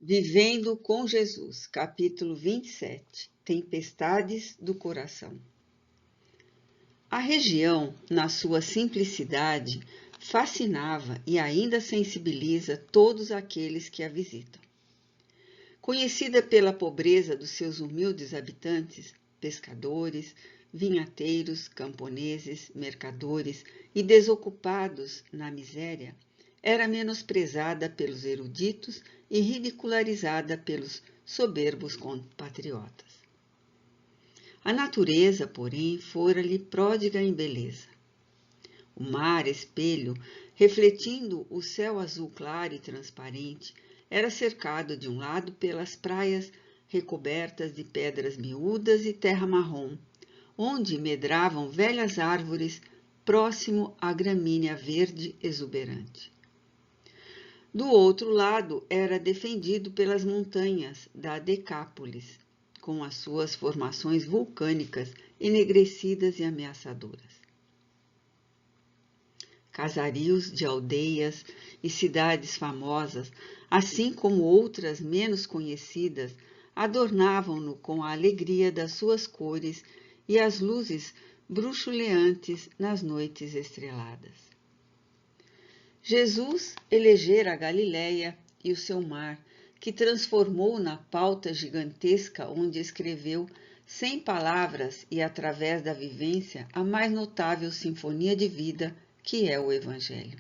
Vivendo com Jesus, capítulo 27, Tempestades do Coração. A região, na sua simplicidade, fascinava e ainda sensibiliza todos aqueles que a visitam. Conhecida pela pobreza dos seus humildes habitantes, pescadores, vinhateiros, camponeses, mercadores e desocupados na miséria, era menosprezada pelos eruditos e ridicularizada pelos soberbos compatriotas. A natureza, porém, fora-lhe pródiga em beleza. O mar, espelho, refletindo o céu azul claro e transparente, era cercado de um lado pelas praias recobertas de pedras miúdas e terra marrom, onde medravam velhas árvores próximo à gramínea verde exuberante. Do outro lado era defendido pelas montanhas da Decápolis, com as suas formações vulcânicas enegrecidas e ameaçadoras. Casarios de aldeias e cidades famosas, assim como outras menos conhecidas, adornavam-no com a alegria das suas cores e as luzes bruxuleantes nas noites estreladas. Jesus elegera a Galileia e o seu mar, que transformou na pauta gigantesca onde escreveu, sem palavras e através da vivência, a mais notável sinfonia de vida que é o Evangelho.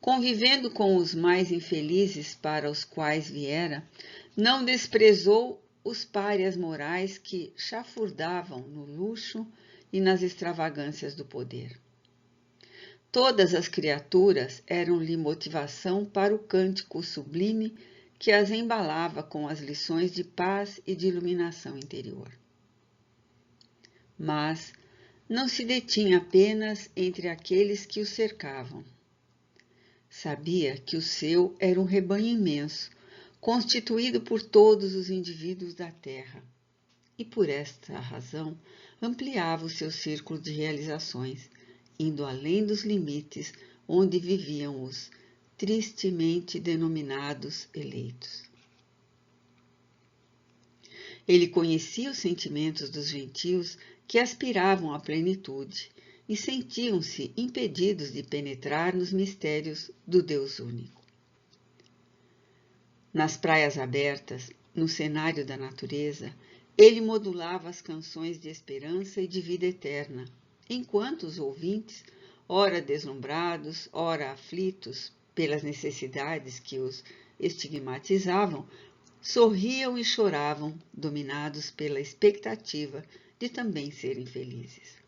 Convivendo com os mais infelizes para os quais viera, não desprezou os párias morais que chafurdavam no luxo e nas extravagâncias do poder. Todas as criaturas eram-lhe motivação para o cântico sublime que as embalava com as lições de paz e de iluminação interior. Mas não se detinha apenas entre aqueles que o cercavam. Sabia que o seu era um rebanho imenso, constituído por todos os indivíduos da terra, e por esta razão ampliava o seu círculo de realizações, indo além dos limites onde viviam os tristemente denominados eleitos. Ele conhecia os sentimentos dos gentios que aspiravam à plenitude e sentiam-se impedidos de penetrar nos mistérios do Deus único. Nas praias abertas, no cenário da natureza, ele modulava as canções de esperança e de vida eterna, enquanto os ouvintes, ora deslumbrados, ora aflitos pelas necessidades que os estigmatizavam, sorriam e choravam, dominados pela expectativa de também serem felizes.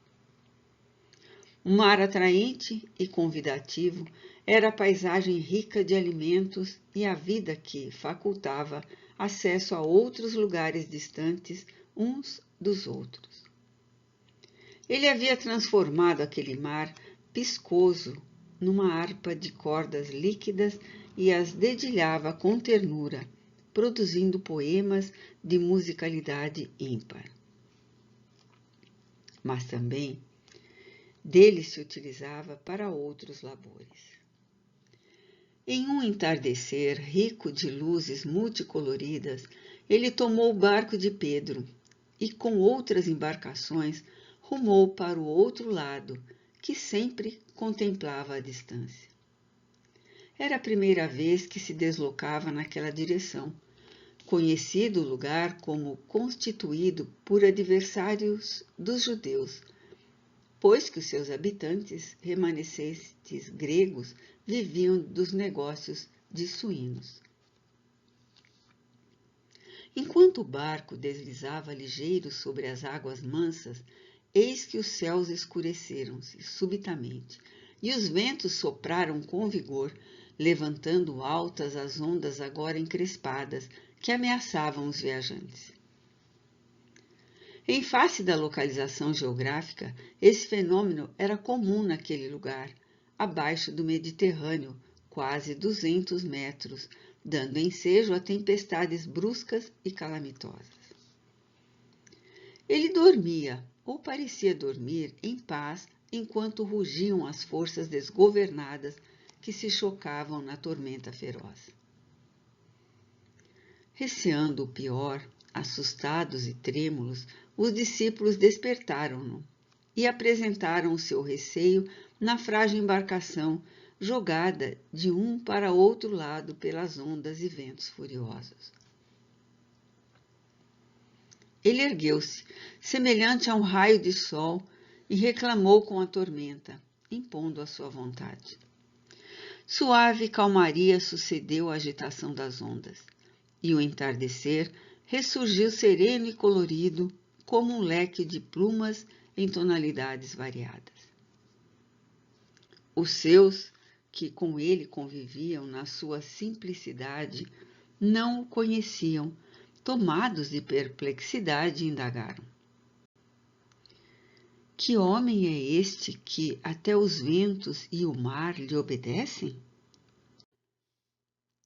Um mar atraente e convidativo era a paisagem rica de alimentos e a vida que facultava acesso a outros lugares distantes uns dos outros. Ele havia transformado aquele mar piscoso numa harpa de cordas líquidas e as dedilhava com ternura, produzindo poemas de musicalidade ímpar. Mas também dele se utilizava para outros labores. Em um entardecer rico de luzes multicoloridas, ele tomou o barco de Pedro e, com outras embarcações, rumou para o outro lado, que sempre contemplava a distância. Era a primeira vez que se deslocava naquela direção, conhecido o lugar como constituído por adversários dos judeus, pois que os seus habitantes, remanescentes gregos, viviam dos negócios de suínos. Enquanto o barco deslizava ligeiro sobre as águas mansas, eis que os céus escureceram-se subitamente, e os ventos sopraram com vigor, levantando altas as ondas agora encrespadas que ameaçavam os viajantes. Em face da localização geográfica, esse fenômeno era comum naquele lugar, abaixo do Mediterrâneo, quase 200 metros, dando ensejo a tempestades bruscas e calamitosas. Ele dormia, ou parecia dormir, em paz, enquanto rugiam as forças desgovernadas que se chocavam na tormenta feroz. Receando o pior, assustados e trêmulos, os discípulos despertaram-no e apresentaram o seu receio na frágil embarcação, jogada de um para outro lado pelas ondas e ventos furiosos. Ele ergueu-se, semelhante a um raio de sol, e reclamou com a tormenta, impondo a sua vontade. Suave calmaria sucedeu à agitação das ondas, e o entardecer ressurgiu sereno e colorido, como um leque de plumas em tonalidades variadas. Os seus, que com ele conviviam na sua simplicidade, não o conheciam, tomados de perplexidade, indagaram: que homem é este que até os ventos e o mar lhe obedecem?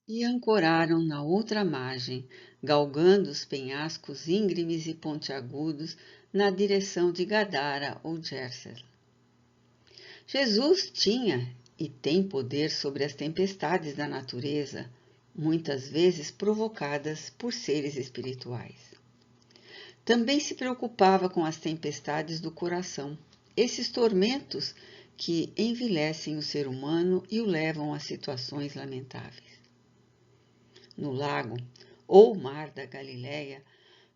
E ancoraram na outra margem, galgando os penhascos íngremes e pontiagudos na direção de Gadara ou Gerser. Jesus tinha e tem poder sobre as tempestades da natureza, muitas vezes provocadas por seres espirituais. Também se preocupava com as tempestades do coração, esses tormentos que envilecem o ser humano e o levam a situações lamentáveis. No lago ou mar da Galileia,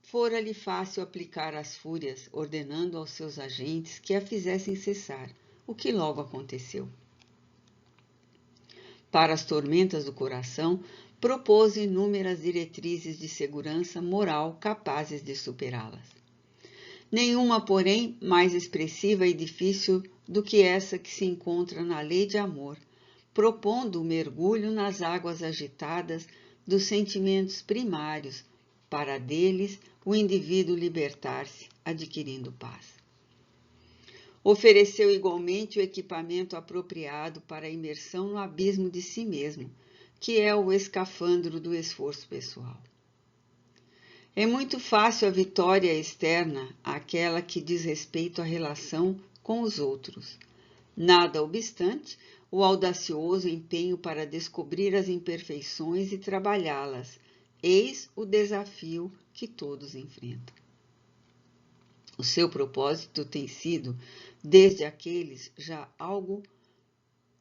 fora-lhe fácil aplicar as fúrias, ordenando aos seus agentes que a fizessem cessar, o que logo aconteceu. Para as tormentas do coração, propôs inúmeras diretrizes de segurança moral capazes de superá-las. Nenhuma, porém, mais expressiva e difícil do que essa que se encontra na lei de amor, propondo o mergulho nas águas agitadas dos sentimentos primários, para deles o indivíduo libertar-se, adquirindo paz. Ofereceu igualmente o equipamento apropriado para a imersão no abismo de si mesmo, que é o escafandro do esforço pessoal. É muito fácil a vitória externa, aquela que diz respeito à relação com os outros. Nada obstante, o audacioso empenho para descobrir as imperfeições e trabalhá-las, eis o desafio que todos enfrentam. O seu propósito tem sido, desde aqueles já algo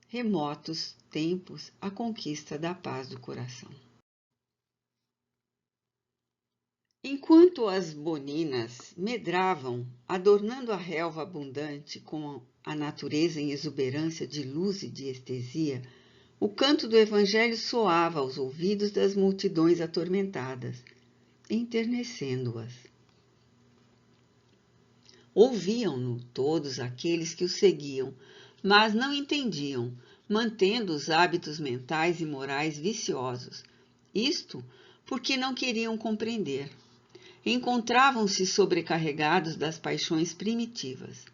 remotos tempos, a conquista da paz do coração. Enquanto as boninas medravam, adornando a relva abundante com a natureza em exuberância de luz e de estesia, o canto do Evangelho soava aos ouvidos das multidões atormentadas, enternecendo-as. Ouviam-no todos aqueles que o seguiam, mas não entendiam, mantendo os hábitos mentais e morais viciosos. Isto porque não queriam compreender. Encontravam-se sobrecarregados das paixões primitivas,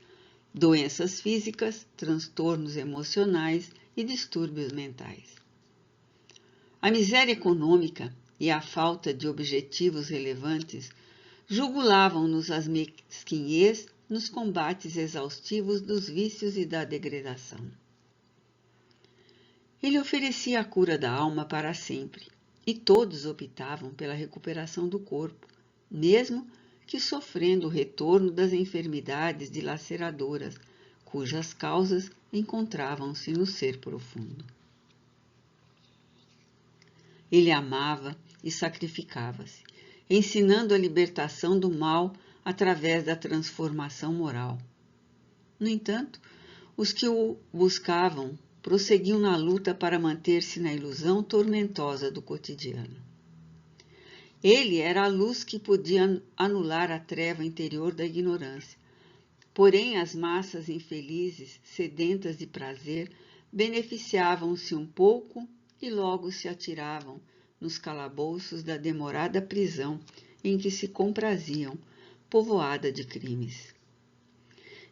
doenças físicas, transtornos emocionais e distúrbios mentais. A miséria econômica e a falta de objetivos relevantes jugulavam-nos as mesquinhez nos combates exaustivos dos vícios e da degradação. Ele oferecia a cura da alma para sempre, e todos optavam pela recuperação do corpo, mesmo que sofrendo o retorno das enfermidades dilaceradoras, cujas causas encontravam-se no ser profundo. Ele amava e sacrificava-se, ensinando a libertação do mal através da transformação moral. No entanto, os que o buscavam prosseguiam na luta para manter-se na ilusão tormentosa do cotidiano. Ele era a luz que podia anular a treva interior da ignorância. Porém, as massas infelizes, sedentas de prazer, beneficiavam-se um pouco e logo se atiravam nos calabouços da demorada prisão em que se compraziam, povoada de crimes.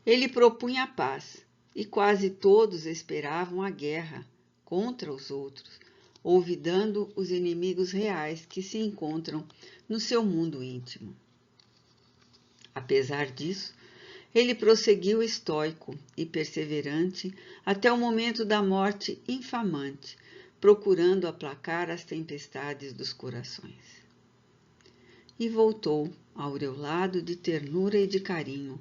Ele propunha a paz, e quase todos esperavam a guerra contra os outros, olvidando os inimigos reais que se encontram no seu mundo íntimo. Apesar disso, ele prosseguiu estoico e perseverante até o momento da morte infamante, procurando aplacar as tempestades dos corações. e voltou, aureolado de ternura e de carinho,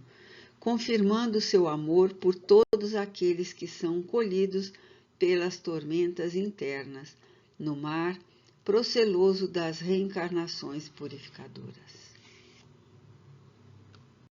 confirmando seu amor por todos aqueles que são colhidos pelas tormentas internas, no mar proceloso das reencarnações purificadoras.